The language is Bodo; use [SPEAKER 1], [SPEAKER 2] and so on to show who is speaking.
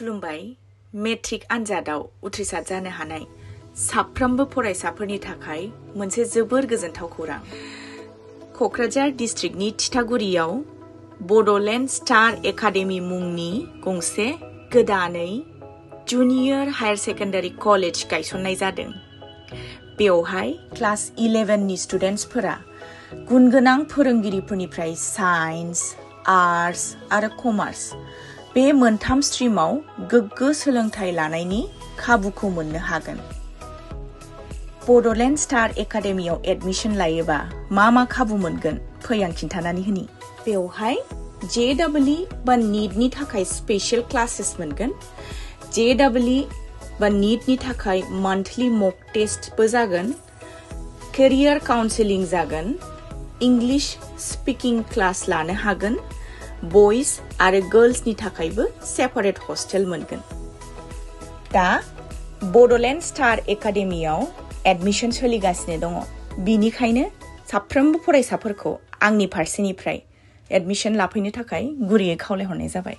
[SPEAKER 1] खुलुमबाय मेट्रिक आनजादाव उथ्रिसार जानो हानाय साफ्रोमबो फरायसाफोरनि थाखाय मोनसे जोबोर गोजोनथाव खौरां। क'क्राझार डिस्ट्रिक्टनि थिथागुरियाव बड'लेण्ड स्टार एकाडेमि मुंनि गंसे गोदानै जुनियर हायार सेकेन्डारि कलेज गायसननाय जादों। बेवहाय क्लास 11 नि स्टुडेन्टसफोरा गुनगोनां फोरोंगिरिफोरनिफ्राय साइन्स, आर्ट्स आरो कमार्स बे मोनथाम स्ट्रिमाव गोग्गो सोलोंथाइ लानायनि खाबुखौ मोननो हागोन। बड'लेण्ड स्टार एकाडेमियाव एडमिशन लायोबा मा खाबु मोनगोन फै आं खिन्थानानै होनि। बेवहाय JEE बा नीटनि थाखाय स्पेशल क्लासेस मोनगोन। JEE बा नीटनि थाखाय मान्थलि मक टेस्टबो जागोन। केरियार काउन्सेलिं जागोन। इंलिश स्पिकिं क्लास लानो हागोन। बयज आरो गर्ल्सनि थाखायबो सेपारेट हस्टेल मोनगोन। दा बड'लेण्ड स्टार एकाडेमियाव एडमिशन सोलिगासिनो दङ। बिनिखायनो साफ्रोमबो फरायसाफोरखौ आंनि फारसेनिफ्राय एडमिशन लाफैनो थाखाय गुरैयै खावलायहरनाय जाबाय।